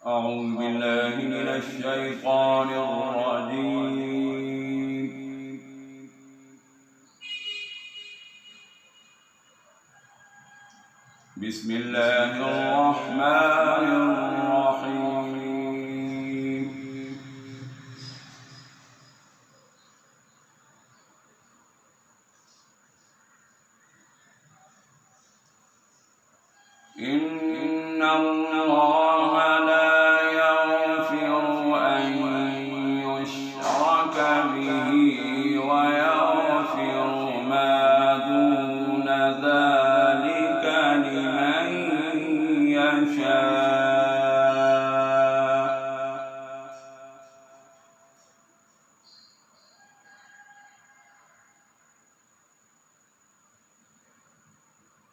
أعوذ بالله من الشيطان الرجيم. بسم الله الرحمن الرحيم. إن الله لا يغفر أن يشرك به ويغفر ما دون ذلك لمن يشاء.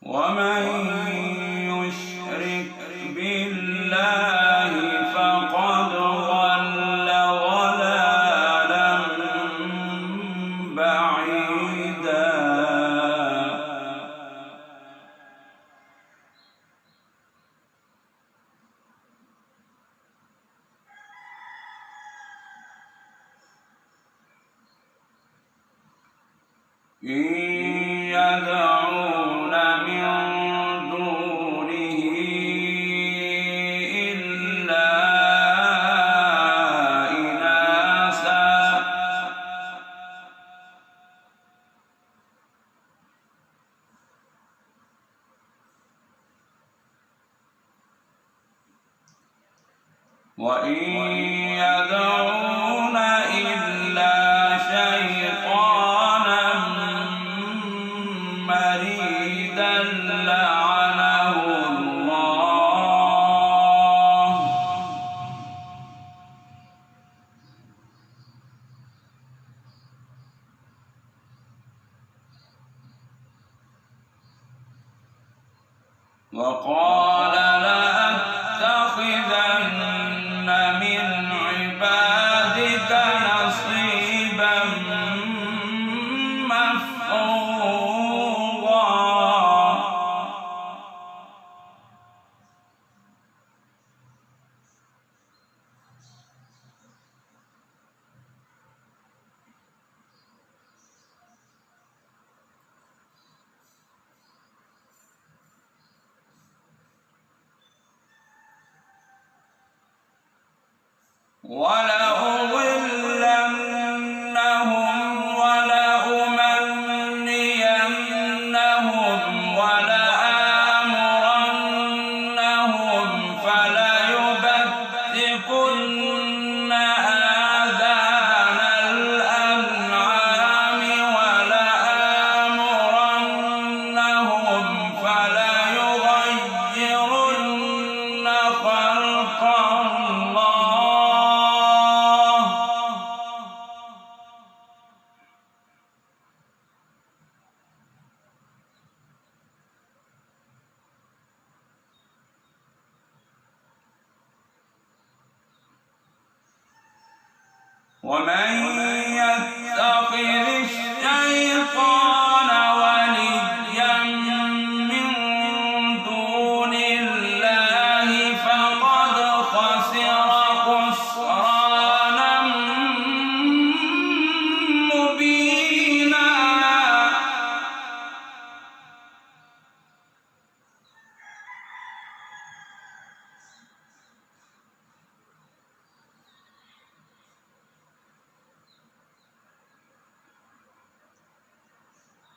ومن يشرك بالله فقد ضل ضلالا بعيدا. إن يدعون من دونه إلا إناثا وإن يدعون إلا شيطانا مريدا لعنه الله. وقال لأتخذن من عبادك نصيبا مفروضا. ولأضلنهم ولأمنينهم ولآمرنهم فليبتكن آذان الأنعام ولآمرنهم فليغيرن خلق الله. ومن يتخذ الشيطان وليا من دون الله فقد خسر خسرانا مبينا.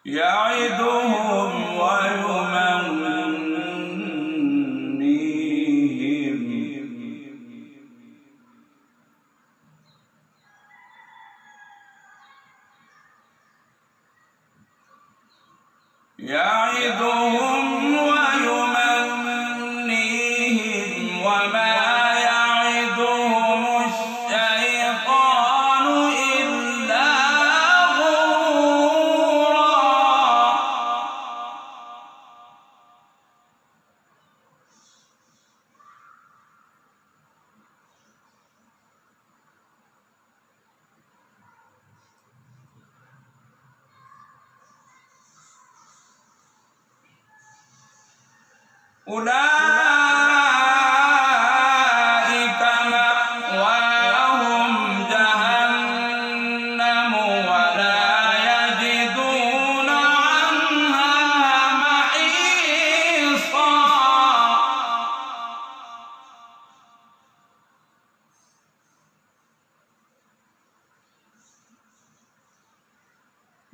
يعدهم ويمنيهم وما يعدهم الشيطان إلا غرورا. أولئك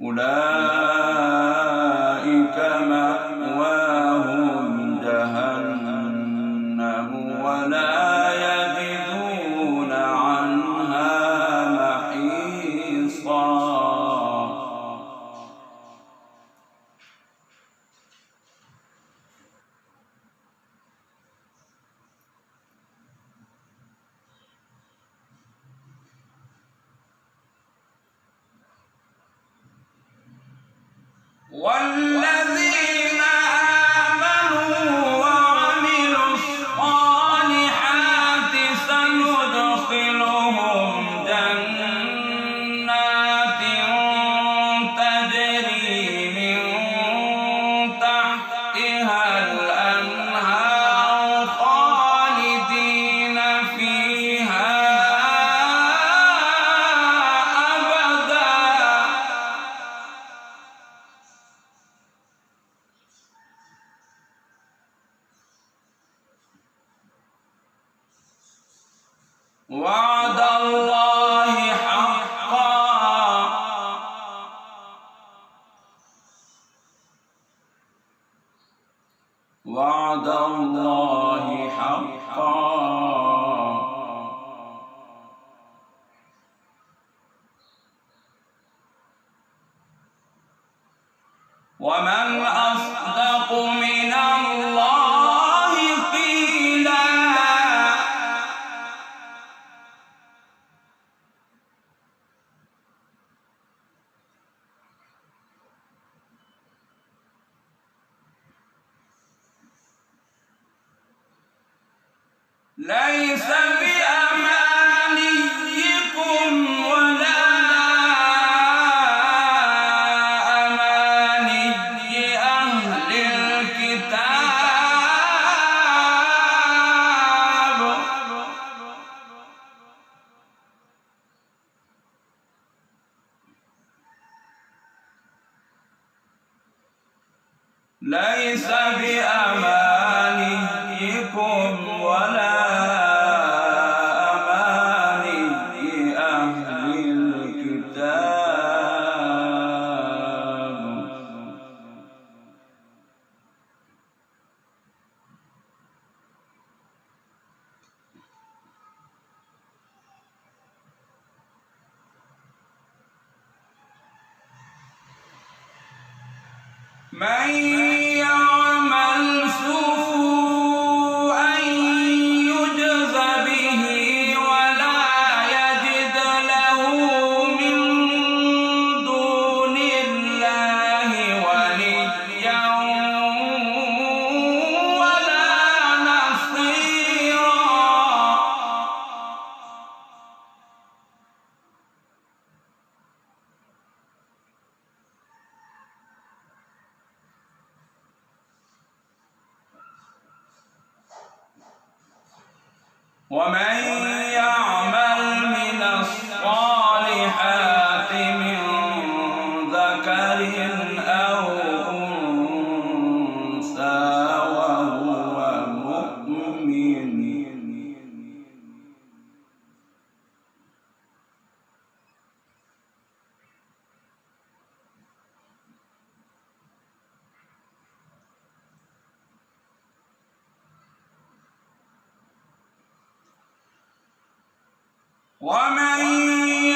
أولئك مأواهم جهنم ولا يجدون عنها محيصا. والذين آمنوا وعملوا الصالحات سندخلهم جنات تجري من تحتها الأنهار خالدين فيها أبدا. وعد الله حقا. وعد الله حقا. ومن أصدق من الله قيلا. ليس بأمانيكم ولا أماني أهل الكتاب. ليس بأمانيكم ولا أماني أهل الكتاب. من يعمل سوءا يجز به ولا يجد له من دون الله وليا ولا نصيرا. ومن يعمل من الصالحات من ذكر أو أنثى وهو مؤمن ومن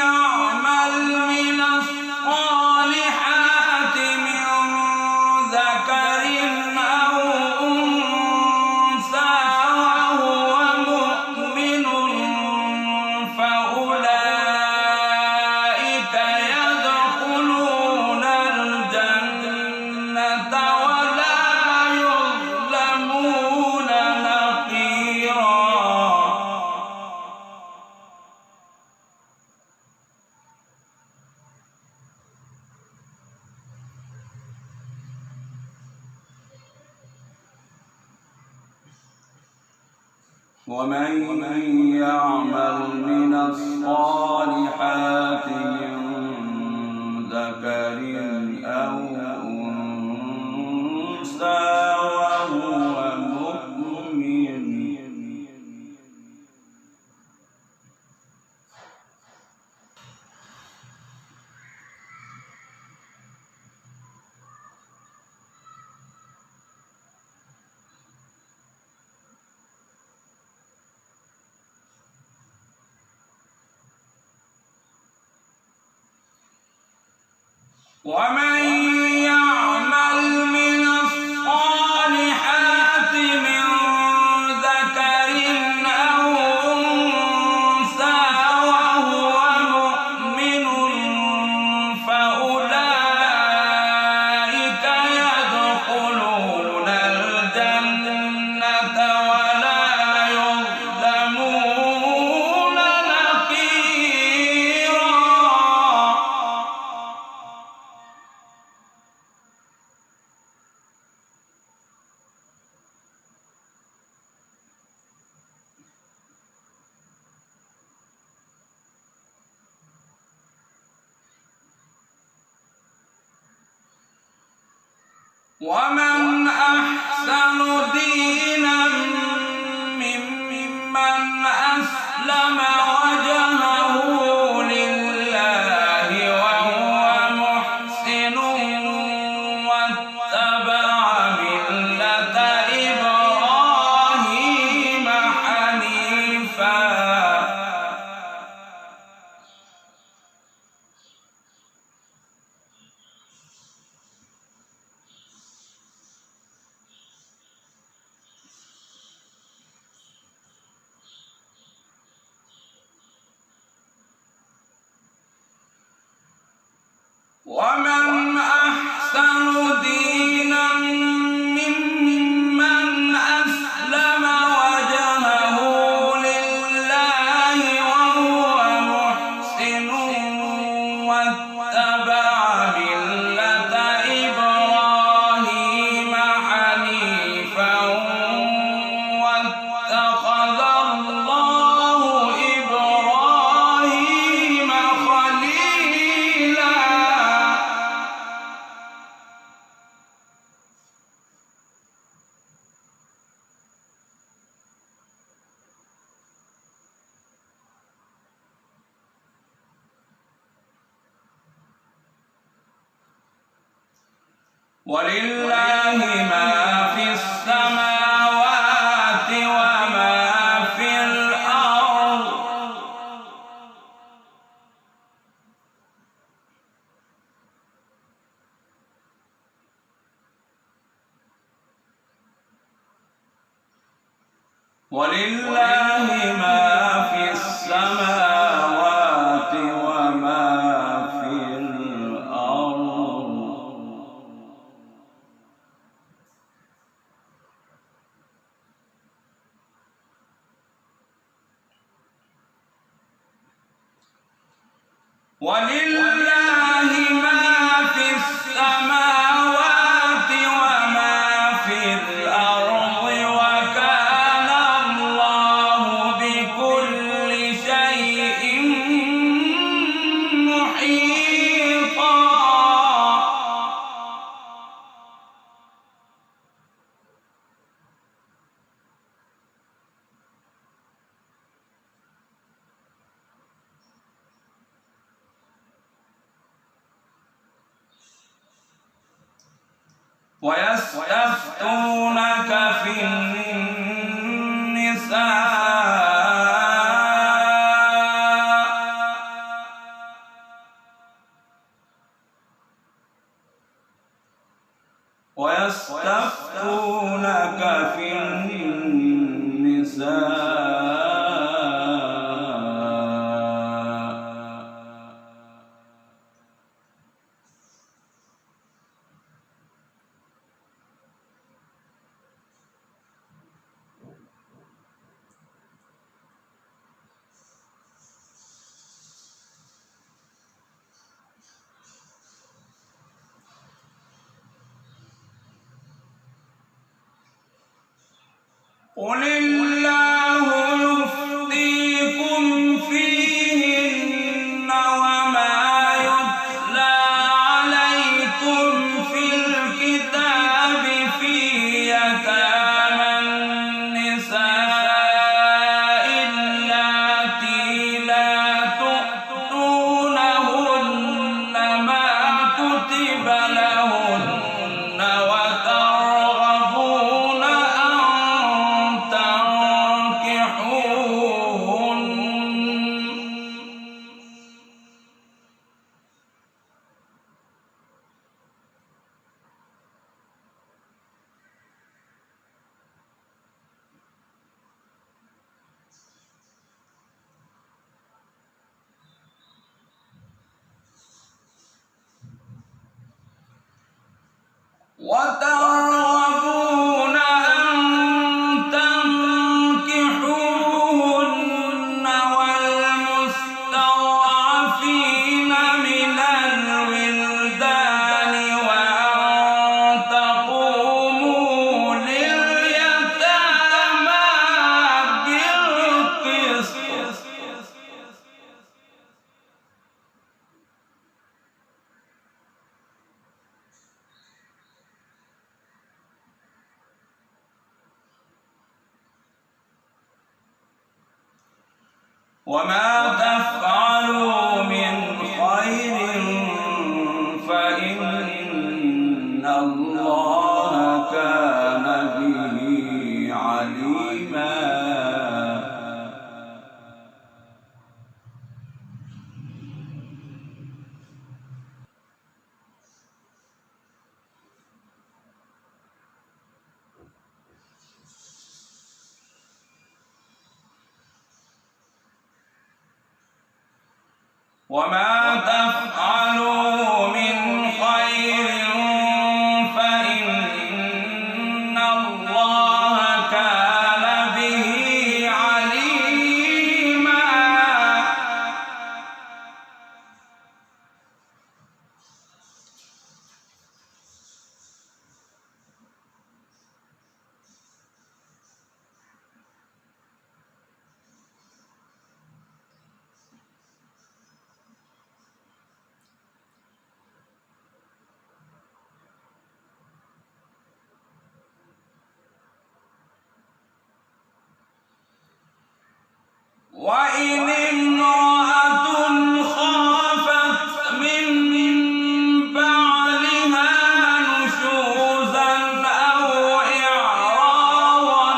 يعمل من الصالحات من ذكر أو أنثى وهو مؤمن فأولئك يدخلون الجنة ولا يظلمون نقيرا. ومن يعمل من الصالحات من ذكر أو أنثى وهو مؤمن ومن يعمل من الصالحات من ذكر أو أنثى وهو مؤمن فأولئك يدخلون الجنة ولا يظلمون نقيرا. ومن أحسن دينا ممن أسلم وجهه لله وهو محسن واتبع ملة إبراهيم حنيفا. ومن أحسن دينا ممن أسلم وجهه لله وهو محسن واتبع ملة إبراهيم حنيفا واتخذ الله إبراهيم خليلا. ولله ما في السماوات وما في الأرض. ولله ما في السماوات وما في الأرض. ولله ما في السماوات وما في الأرض وكان الله بكل شيء محيطا. ويستفتونك في النساء ويستفتونك في النساء قل الله يفتيكم فيهن وما يتلى عليكم في الكتاب في يتامى النساء اللاتي لا تؤتونهن ما كتب لهن وترغبون أن وترغبون أن تنكحوهن والمستضعفين من الولدان وأن تقوموا لليتامى بالقسط وما تفعلوا من خير فإن الله كان به عليما. وما تفعلوا من خير فإن الله كان به عليما. وإن امرأة خافت من بعلها نشوزا أو إعراضا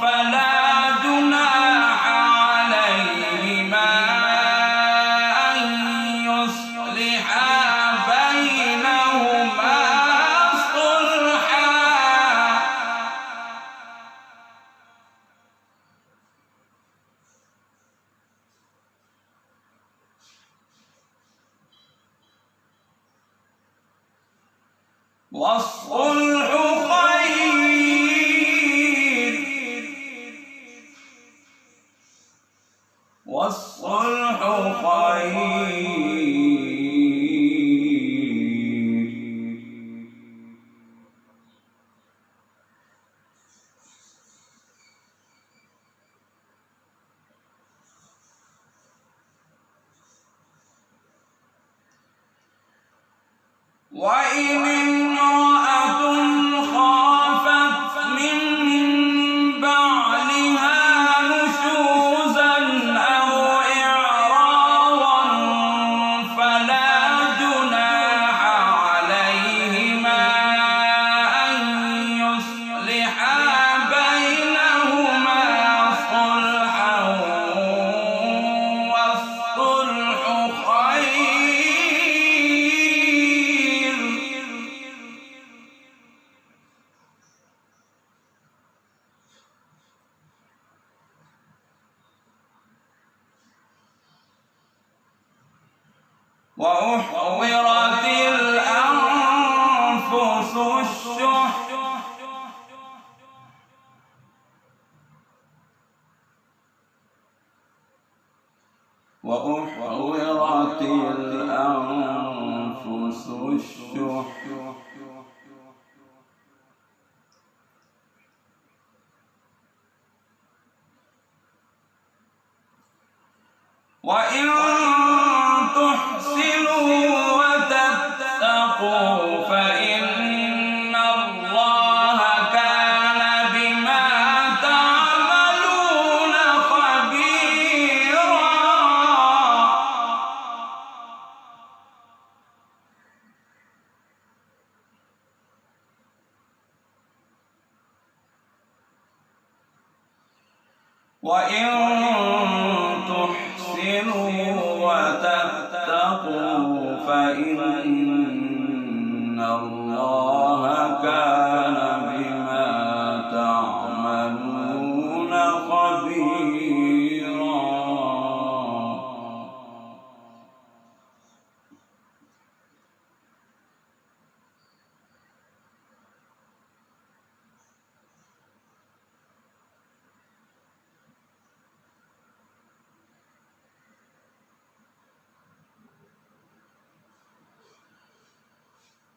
فلا جناح عليهما أن يصلحا بينهما صلحا. والصلح خير. والصلح خير. وإن امرأة خافت من بعلها نشوزا أو إعراضا فلا جناح عليهما أن يصلحا بينهما صلحا والصلح خير. وأحضرت الأنفس الشح. وأحضرت الأنفس الشح. وإن تحسنوا وتتقوا فإن الله كان بما تعملون خبيرا. وإن تحسنوا وتتقوا فإن الله كان بما تعملون خبيرا.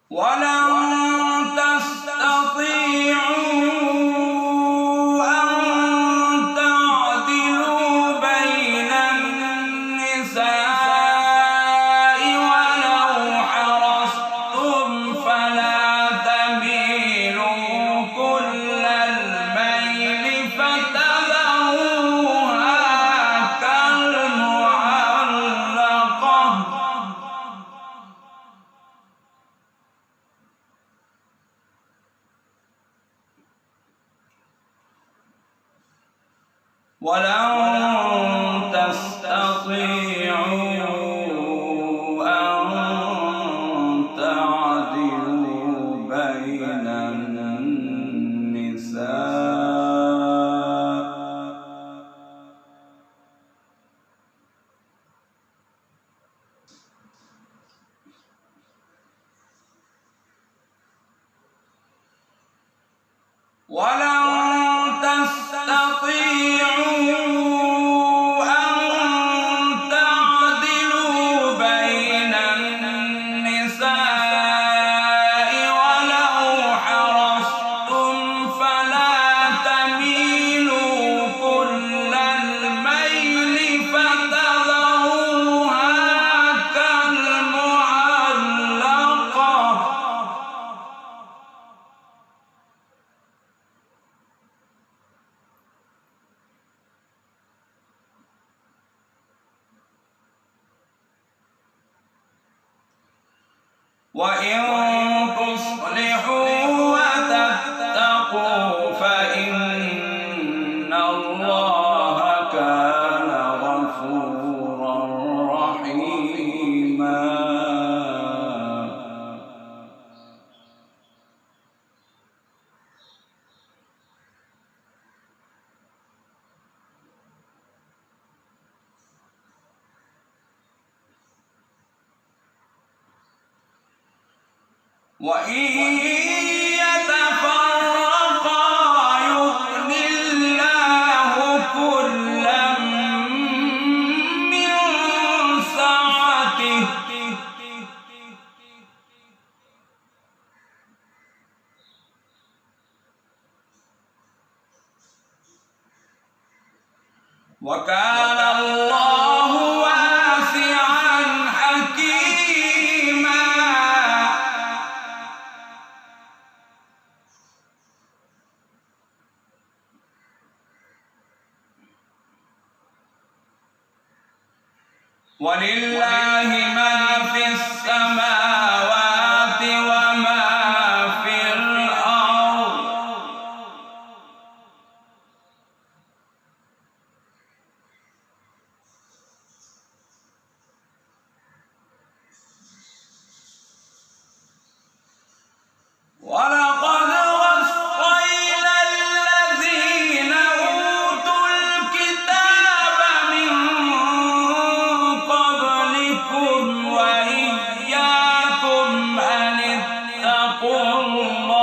ولن تستطيعوا أن تعدلوا بين النساء ولو حرصتم فلا تميلوا كل الميل فتذروها كالمعلقة ولن تستطيعوا أن تعدلوا بين النساء ولن تستطيعوا أن تعدلوا بين النساء ولو حرصتم فلا تميلوا كل الميل فتذروها كالمعلقة وإن تصلحوا وتتقوا فإن الله كان غفورا رحيما وإن يتفرقا يغن الله كلا من سعته وكان الله واسعا حكيما ولله ما في السماوات وما في الأرض ولقد وصينا الذين أوتوا الكتاب من قبلكم وإياكم أن اتقوا الله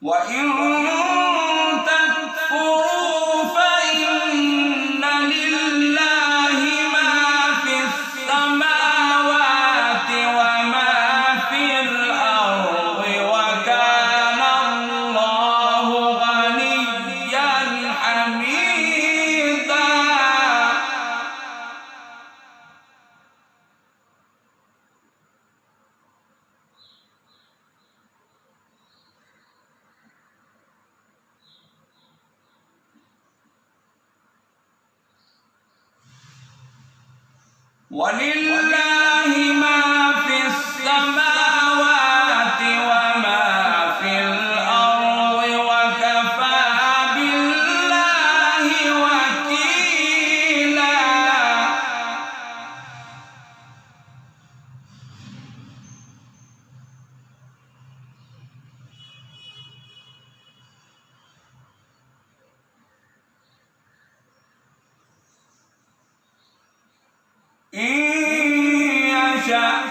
وإن تكفروا فإن لله ما في السماوات وما في الأرض وكان الله غنيا حميدا ولله ما في السماوات وما في الأرض وكفى بالله وكيلا إن يشأ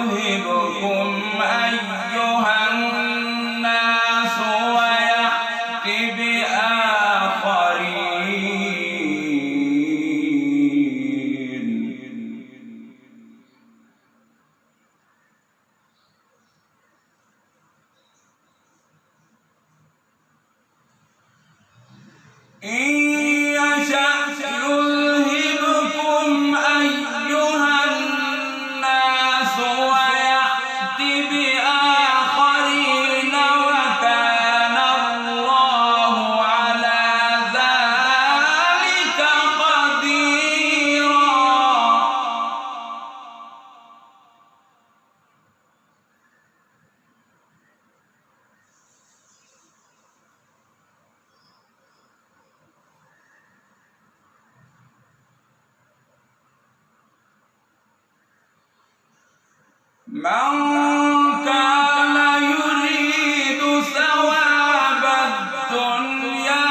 يذهبكم أيها إن يشأ يذهبكم أيها الناس ويأت بآخرين وكان الله على ذلك قديرا. من كان يريد ثواب الدنيا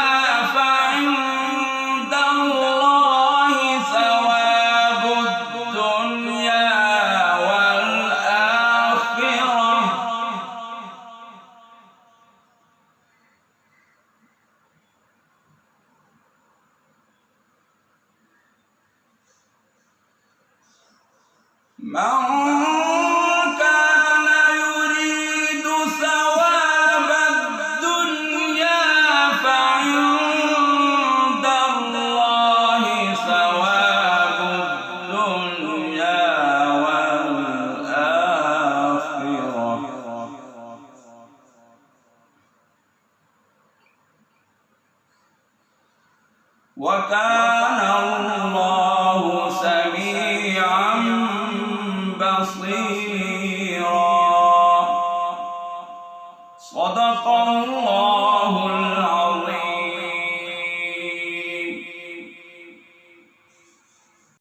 فعند الله ثواب الدنيا والآخرة. من كان يريد ثواب الدنيا فعند الله ثواب الدنيا والآخرة. وكان